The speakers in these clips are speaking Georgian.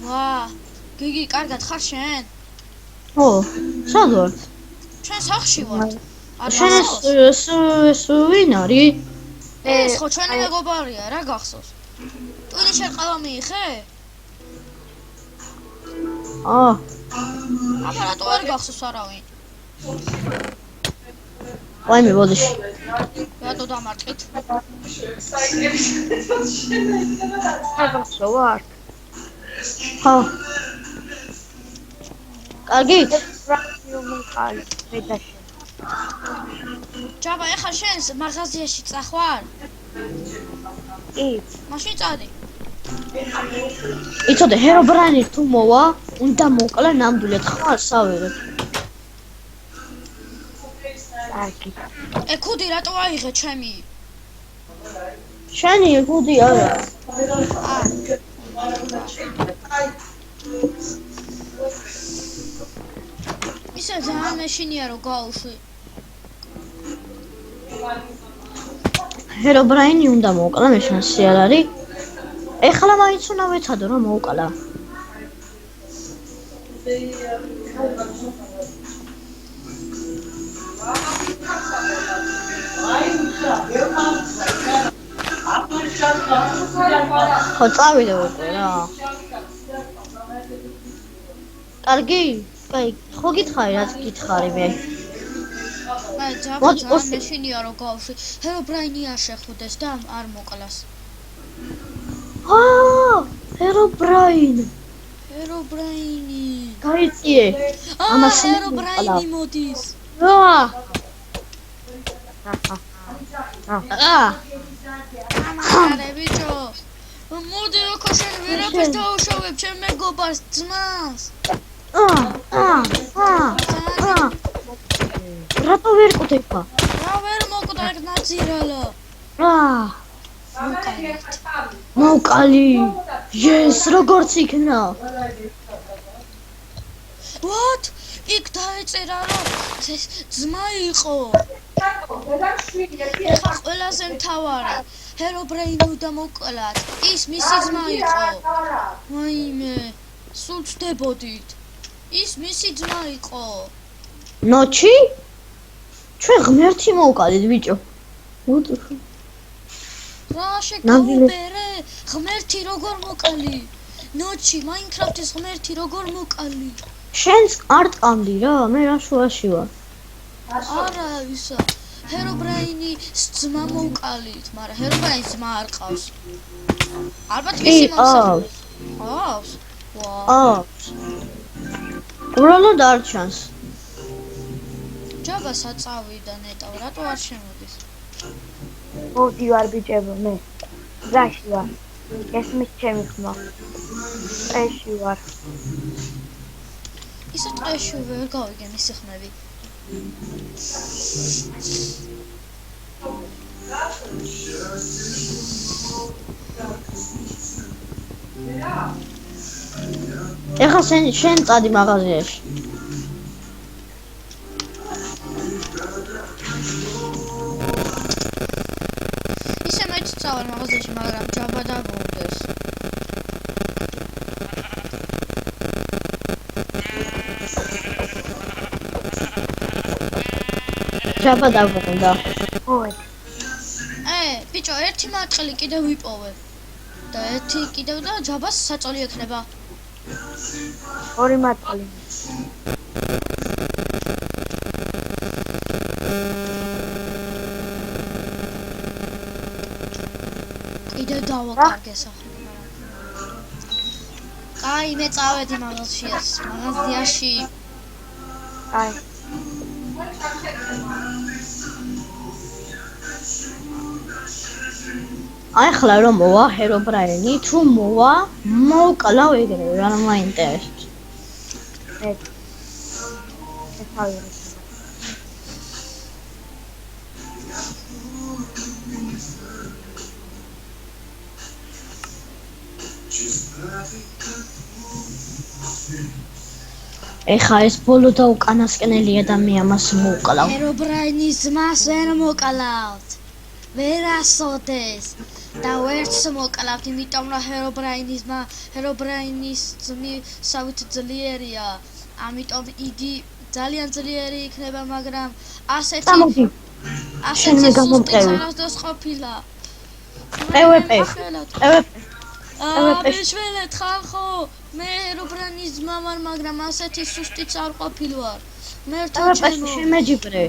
ვა, გიგი, კარგად ხარ შენ? ო, სად ვარ? ჩვენ სახლში ვართ. არ შენ გახსოვს? ეს ვინ არის? ეს ხო ჩვენი მეგობარია, რა გახსოვს? ტვინი შენ ყავა მიიღე? აბა რატო არ გახსოვს არავინ? ვაიმე ბოდიში. რატო დამარტყით? საგახსო ვარ. ხო. კარგით? პრაქტიუმკალი მედაში. ჯაბა, ეხლა შენ მაღაზიაში წახვარ? კი. მაშინ წადი. იცოდე, ჰერობრაინი თუ მოვა, უნდა მოკლა ნამდვილად ხარ სავერე. კარგი. ქუდი რატო აიღე ჩემი? შენი ხუდი არა. ისე ძალიან მეშინია რომ გავუშვი. ჰერობრაინი უნდა მოკლა, მე შანსი არ არის. ეხლა მაინც უნდა ვეცადო რომ მოკლა. ხო წავიდე უკვე რა. კარგი? კაი, ხო გითხარი რაც გითხარი მე. მე ჯაბა ძალიან მეშინია რომ გავუშვი. ჰერობრაინი არ შეხვდეს და არ მოკლას. ჰერობრაინი. ჰერობრაინი. გაიწიე. ამას ჰერობრაინი მოდის. ამარე ბიჭო. მოდი ოქო შენ ვერაფერს დაუშავებ ჩემ მეგობარს ძმას. რატო ვერ კვდება? რა ვერ მოკვდა ეგ ნაძირალა. მოკალი. yes, როგორც იქნა. what? იქ დაეწერა რომ ეს ძმა იყო. ეხლა ყველაზე მთავარი ჰერობრაინი უნდა მოკლათ. ის მისი ძმა იყო. ვაიმე, სულ ვწდებოდით. ის მისი ძმა იყო. ნოჩი? ჩვენ ღმერთი მოვყალით ბიჭო. რა შეგაუბერე? ღმერთი როგორ მოკალი? ნოჩი, მაინკრაფტის ღმერთი როგორ მოკალი? შენს არ ტყამდი რა, მე რა შუაში ვარ. არა, ისა. ჰერობრაინი ძმა მოვყალით, მაგრამ ჰერობრაინს ძმა არ ყავს. ალბათ მისი მომსახურე. ყავს? უბრალოდ არ ჩანს. ჯაბა საწავიდა ნეტავ, რატო არ შემოდის? მოდი ვარ ბიჭებო მე. გზაში ვარ. ესმის ჩემი ხმა. წეში ვარ. ისა წეში ვერ გავიგე მისი ხმები. ეხლა შენ წადი მაღაზიაში. ისე მეც წავალ მაღაზიაში, მაგრამ ჯაბა დაბრუნდეს. ჯაბა დაბრუნდა. ოი. ბიჭო, ერთი მატყილი კიდევ ვიპოვე. და ერთი კიდევ და ჯაბას საწოლი ექნება. ორი მატყალი. კიდევ დავაკარგე სახლი. კაი, მე წავედი მაღაზიაში. აი. აი ხლა რომ მოვა ჰერობრაინი, თუ მოვა, მოვკლავ ეგრევე, რა მაინტერესებს. ეს თავი. ეხა ეს ბოლო და უკანასკნელია და მე ამას მოვკლავ. ჰერობრაინის ძმას ვერ მოკლავთ. ვერ ასოდეს. და ვერც მოკლავთ, იმიტომ რომ ჰერობრაინის ძმისავით ძლიერია. ამიტომ იგი ძალიან ძლიერი იქნება, მაგრამ ასეთი წამოდი. შენ მე სუსტი გამომტევი. წარასდროს ყოფილა. PvP. მეშველეთ ხალხო, მე ჰერობრაინის ძმა ვარ, მაგრამ ასეთი სუსტიც არ ყოფილი ვარ. მერთო PvP-ში ჩემო, შემეჯიბრე.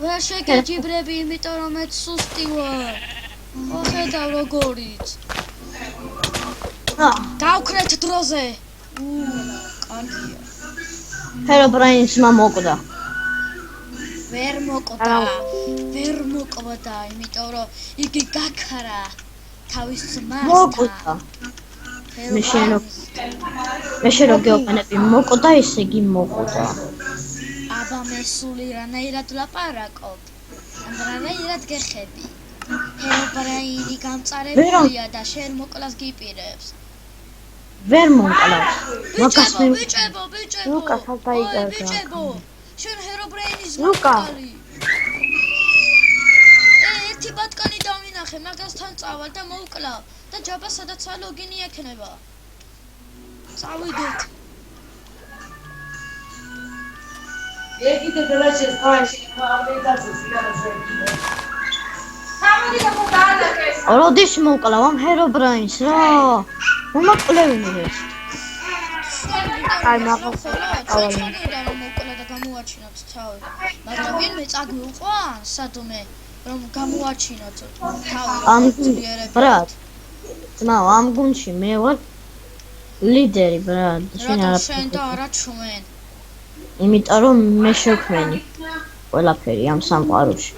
ვერ შეგეჯიბრები, იმიტომ რომ მე სუსტი ვარ. ოხედავ როგორიც. გავქრეთ დროზე. კარგია. ჰერობრაინის ძმა მოკვდა. ვერ მოკვდა, იმიტომ რომ იგი გაქრა თავის ძმასთან. მოკვდა. მე შენ რო გეუბნები მოკვდა, ისე იგი მოკვდა. აბა მე სული რანაირად ლაპარაკობ? რანაირად გეხები? ჰერობრაინი გამწარებულია და შენ მოკლას გიპირებს. ვერ მომკლავს. მაგას მე ბიჭებო. ლუკა, ხალხაიგარდა. ბიჭებო, შენ ჰერობრაინის ლუკა. მოკლი. ერთი ბატკანი დავინახე, მაგასთან წავალ და მოვკლავ და ჯაბა სადაც ლოგინი ექნება. წავიდეთ. Ekite delaches tashi, avdezatsis garasekide. Samedi da mudana kes. როდის მოკლავ ამ ჰერობრაინს რა? მომაკლევინებს. აი, მაგას წავიდა რომ მოკლა და გამოაჩინოთ თავი. მაგრამ ვინმე წაგვიყვან სადმე რომ გამოაჩინოთ თავი. ამ ბრატ. ძმაო, ამ გუნდში მე ვარ ლიდერი ბრატ. შენ რატომ არა. შენ და არა ჩვენ? იმიტომ რომ მე შევქმენი ყველაფერი ამ სამყაროში.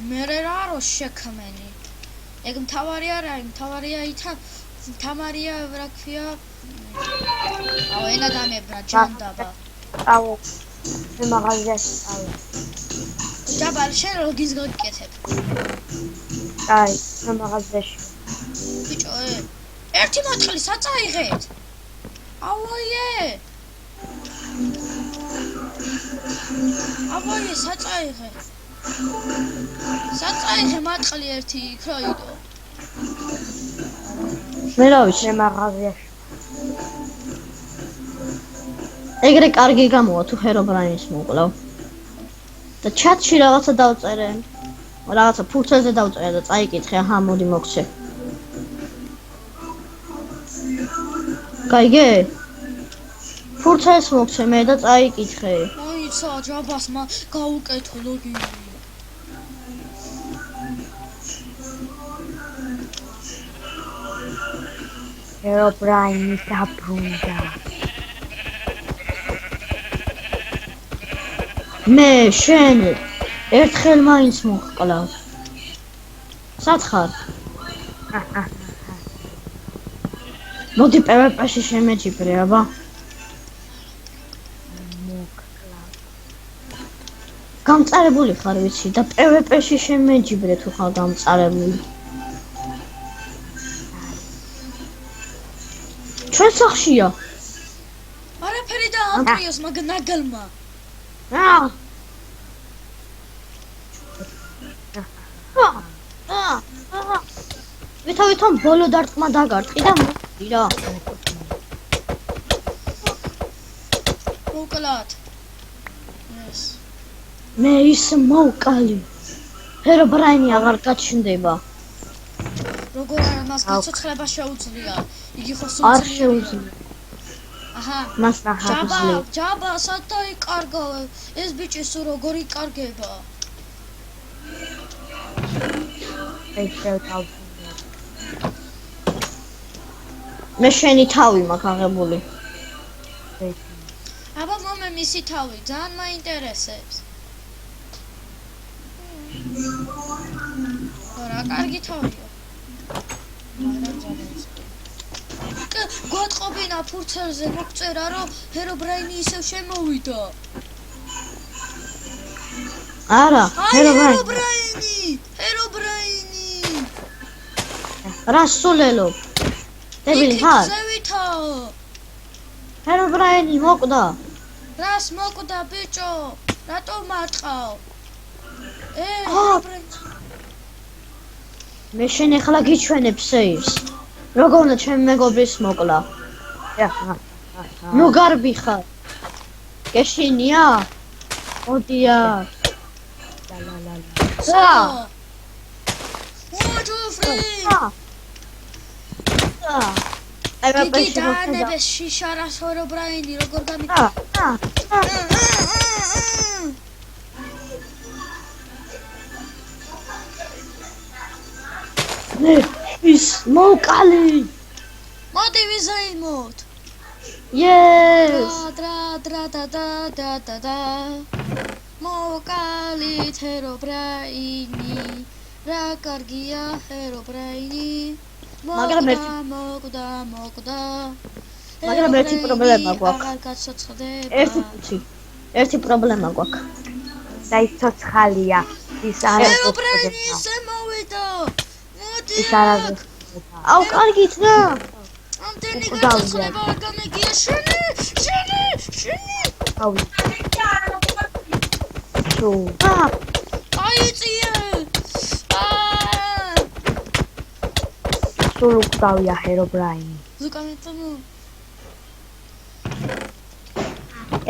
მე რა რო შექმენი? ეგ მთავარი არა, მთავარია თამარია რა ქვია? აუ ენა დამებრა ჯანდაბა. აუ მე მაღაზიაში წავედი. ჯაბა შენ ლოგინს გაკეთებ. აი მე მაღაზიაში. ბიჭო, ერთი მოწყლის აწაიღეთ. ავოიე საწაიღე. საწაიღე მატყლი ერთი იქროიდო. მე რა ვიცი. მე მაღაზიაში. ეგრე კარგი გამოვა თუ ჰერობრაინის მოკლავ. და ჩატში რაღაცა დავწერე. რაღაცა ფურცელზე დავწერე და წაიკითხე, აჰა, მოდი მოგცე. გაიგე? ფურცელს მოგცე მე და წაიკითხე. მოიცა ჯაბას გაუკეთო ლოგინი. ჰერობრაინი დაბრუნდა. მე შენ ერთხელ მაინც მოყკლავ. სათხარ. მოდი PvP-ში შემეჯიბრე, აბა. გამწარებული ხარ ვიცი და PvP-ში შემეჯიბრე თუ ხარ გამწარებული. ჩვენ სახშია. არაფერი და ამპრიოს მაგნაგალმა. ვითომ ბოლო დარტყმა დაგარტყი და მოდი რა. მოკლათ. ეს მე ის მოვკალი. ჰერობრაინი აღარ გაჩნდება. როგორ არა მას გაცოცხლება შეუძლია. იგი ხო არ სულწლია. შეუძლია. აჰა. მას ნახავ. ჯაბა სადა იკარგა. ეს ბიჭი სულ როგორ იკარგება? აი შევთავ. მე შენი თავი მაქვს აღებული. აბა მომე მისი თავი ძალიან მაინტერესებს. რა კარგი თავია. გოწყობინა ფურცელზე მოგწერა რომ ჰერობრაინი ისევ შემოვიდა. არა, ჰერობრაინი. რა სულელო? დებილი ხარ? ზევითაო. ჰერობრაინი მოკვდა. რას მოკვდა ბიჭო? რატომ მარტყავ? ჰერობრაინი. მე შენ ახლა გიჩვენებ სეირს. როგორ უნდა ჩემი მეგობრის მოკლა? ნუ გარბი ხარ. გეშინია? მოდია. So. 1 2 3. აი მე იგი დაანებეს შიშარას ჰერობრაინი როგორ გამი ის მოკალი. მოდი ვიზეიმოთ. Yes. და მოკალი ჰერობრაინი რა კარგია ჰერობრაინი მაგრამ ერთი პრობლემა გვაქვს. აღარ გაცოცხლდება. ერთი პრობლემა გვაქვს. და ის ცოცხალია. ის არ ჰერობრაინი ისე მოვიდა. მოდი. ის არ არის. აუ კარგით რა. ამდენი გაცოცხლება არ გამიგია შენი. ავი. შო. აიწია. სულ უკდავია ჰერობრაინი. ზუკამეთმო.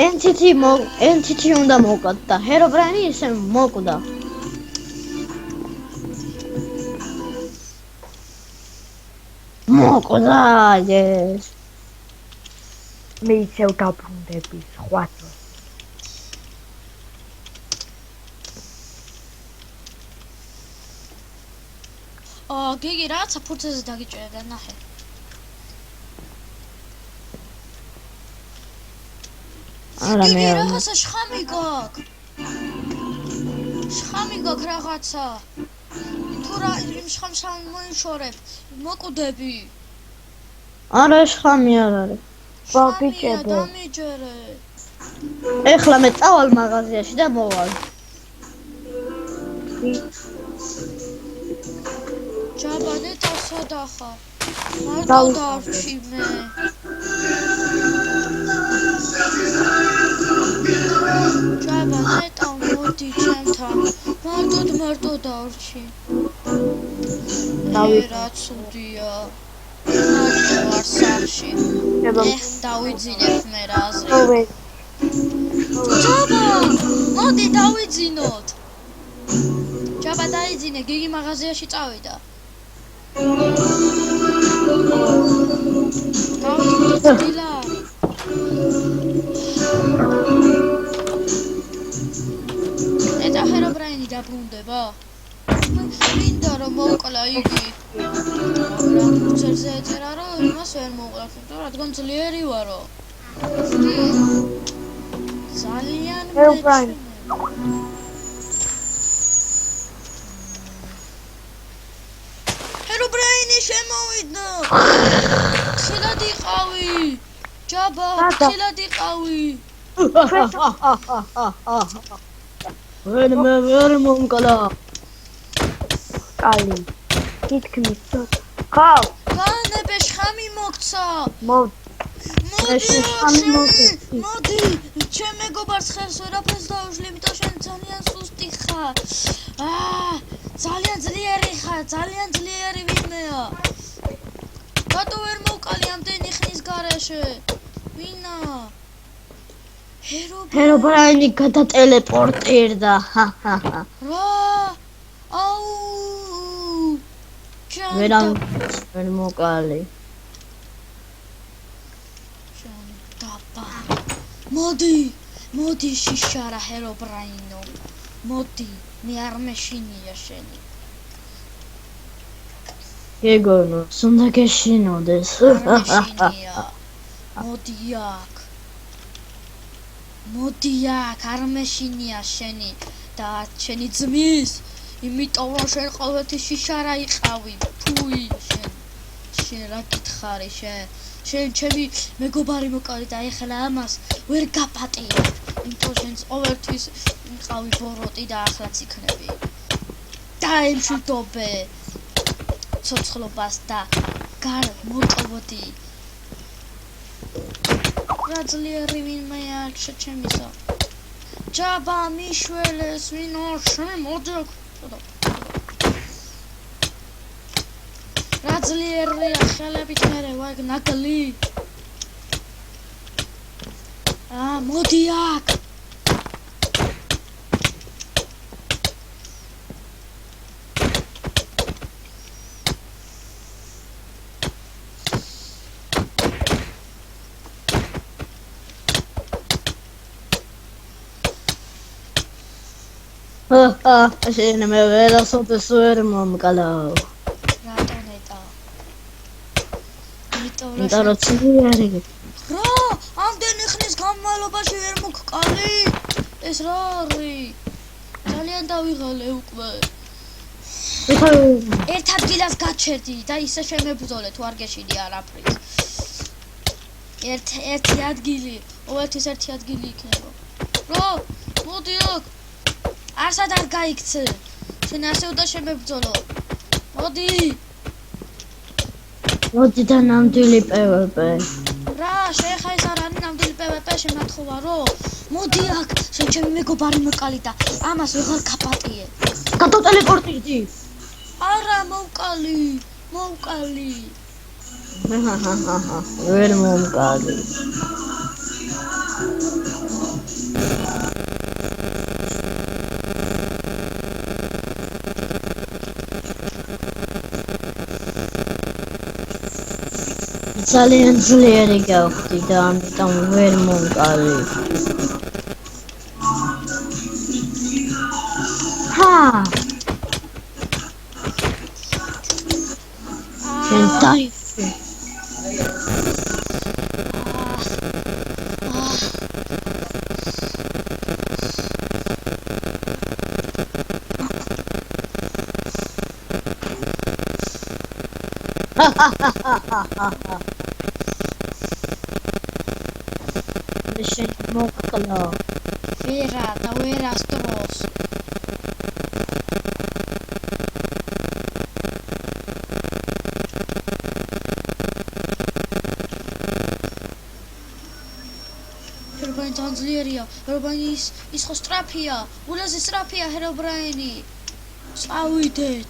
entity უნდა მოვკოთ და ჰერობრაინი ისე მოკვდა. მოკვდა, yes. მე ისევ დაბრუნდები სხვა დროს. გიგი რაღაცა ფურცეზე დაგიჭერდა ნახე. არა მე გიგი რაღაცა შხამი გაქვს. რაღაცა. თუ რა იმ შხამს არ მოიშორებ, მოკვდები. არა შხამი არ არის. ბაბიჭებო. დამიჯერე. ეხლა მე წავალ მაღაზიაში და მოვალ. ჯაბადე დასადახა. მარტო დარჩი მე. ჯაბადე ტამოდი ჩემთან. მარტო დარჩი. რა ცუდია. არ სახში. დავიძინებ მე რაზე. ჯაბა, მოდი დავიძინოთ. ჯაბა დაიძინე, გიგი მაღაზიაში წავიდა. დავიძინე. ედა ჰერობრაინი დაბრუნდება. მინდა რომ მოვკლა იგი. მაგრამ უცერზე ეწერა რომ იმას ვერ მოვყავ, რადგან ძლიერი ვარო. ძალიან ჰერობრაინი. ჰერობრაინი შემოვიდა. ხილად იყავი. ჯაბა, ხილად იყავი. ვერ მომკლა. კალი. თითქმის ცოტა. ხო. განებე შხამი მოგცა. მოდი, ჩემ მეგობარს ხელს ვერაფერს დაუშლი, იმიტომ შენ ძალიან სუსტი ხარ. ძალიან ძლიერი ვინმეა. რატო ვერ მოვკალი ამდენი ხნის გარეშე? ვინა? ჰერობრაინი გადატელეპორტირდა. რა? აუ! ვერ მოკალი. მოდი შიშარა ჰერობრაინო. მოდი, მე არ მეშინია შენი. გეგონო, უნდა გეშინოდეს. მოდი აქ, არ მეშინია შენი და შენი ძმის. იმიტომ რომ შენ ყოველთვის შიშარა იყავი. ფუი შენ რა გითხარი შენ ჩემი მეგობარი მოკალი და ეხლა ამას ვერ გაპატიებ. იმიტომ შენ ყოველთვის იყავი ბოროტი და ახლაც იქნები. დაემშვიდობე ცოცხლობას და გარ მოტოვდი. რა ძლიერი ვინმეა ჩემისა. ჯაბა მიშველეს ვინო შენ მოდი. ძლიერია ხელებით მერე ვაგ ნაგლი. მოდი აქ. შენ მე ვერასოდეს ვერ მომკლავ. რატო ნეტა? იმიტომ რომ ძლიერი რა, ამდენი ხნის განმავლობაში ვერ მოგკალი? ეს რა არის? ძალიან დავიღალე უკვე. ერთ ადგილას გაჩერდი და ისე შემებრძოლე თუ არ გეშიდი არაფრის. ერთი ადგილი, ყოველთვის ერთი ადგილი იქნება. რა, მოდი აქ. არსად არ გაიქცე. შენ ასე უნდა შემებრძოლო. მოდი. მოდი და ნამდვილი PvP. რა, შეხა ეს არ არის ნამდვილი PvP შემათხოვარო. მოდი აქ, შენ ჩემი მეგობარი მოკალი და ამას ვეღარ გაპატიე. გადავ ტელეპორტირდი. არა, მოვკალი. ვერ მომკალი. ძალიან ძლიერი გავხდი და ამიტომ ვერ მომკალი. შენ დაიხე. შენ მოკლა. ვერა და ვერას დროს. ჰერობრაინი ძალიან ძლიერია. ჰერობრაინი ის ხო სწრაფია. ულაზე სწრაფია ჰერობრაინი. წავიდეთ.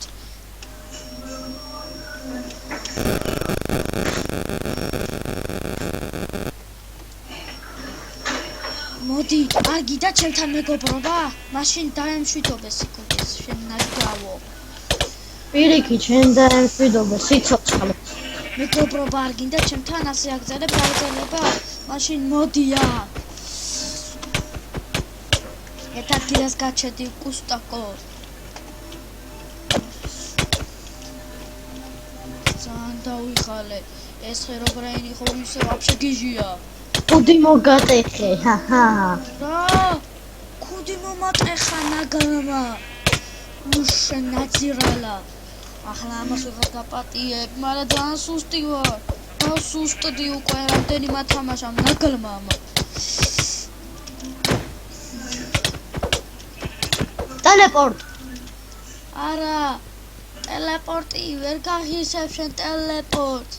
მოდი, არ გიდა ჩემთან მეგობრობა? მაშინ დაემშვიდობე სიკვდილს, შენ ნაჯდავო. პირიქით, შენ დაემშვიდობე სიცოცხლე. მეგობრობა არ გინდა ჩემთან ასე აგზელებ დაეძელება? მაშინ მოდი აქ. ერთ ადგილას გაჩერდი კუსტაკო. ძალიან დავიხალე. ეს ჰერობრაინი ხო ისე ვაფშე გიჟია. კუდი მოგატეხე, რა? კუდი მომატეხა ნაგალმა. უშენ ნაძირალა. ახლა ამას ვეღარ გაპატიებ, მაგრამ ძალიან სუსტი ვარ. სუსტდი უკვე რამდენი მათამაშა ნაგალმა ამა. ტელეპორტ. არა. ტელეპორტი ვერ გაღისებ შენ ტელეპორტს.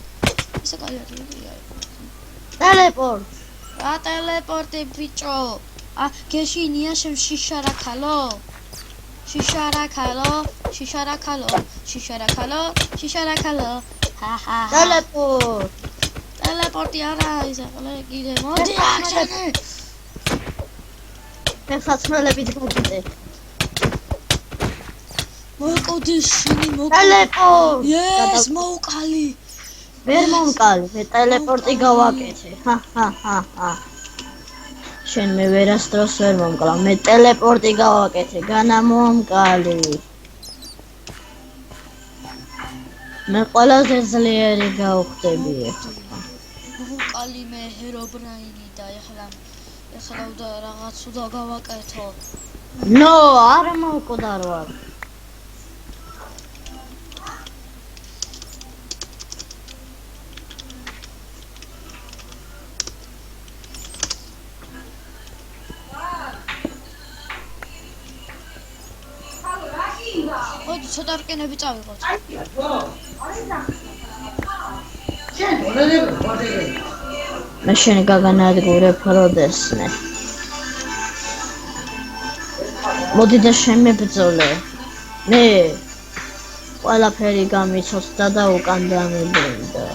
ისე კალი არის. ტელეპორტ. რა ტელეპორტი ბიჭო? გეშინია შენ შიშარაკალო? შიშარაკალო. ტელეპორტ. ტელეპორტი არა ის ახლა კიდე მოდი აქ შენი. მე საცმელებით გავიდე. მოკოდი შენი ტელეპორტ. ეს მოვკალი. ვერ მომკალი, მე ტელეპორტი გავაკეთე. შენ მე ვერასდროს ვერ მომკლა, მე ტელეპორტი გავაკეთე, განა მომკალი. მე ყველაზე ძლიერი გავხდები ახლა. მოვკალი მე ჰერობრაინი და ეხლა უნდა რაღაც უნდა გავაკეთო. ნო, არა მოვკვდარ ვარ. მოდი ცოტა რკინები წავიღოთ. მე შენ გაგანადგურებ როდესმე. მოდი და შემებრძოლე. მე ყველაფერი გამიცოცხლდა და უკან დამიბრუნდა.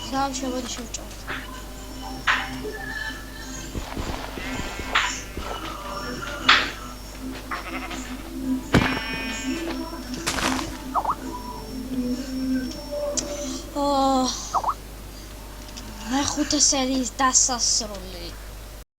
სამ შემოდი შევჭამ. მეხუთე სერიის დასასრული.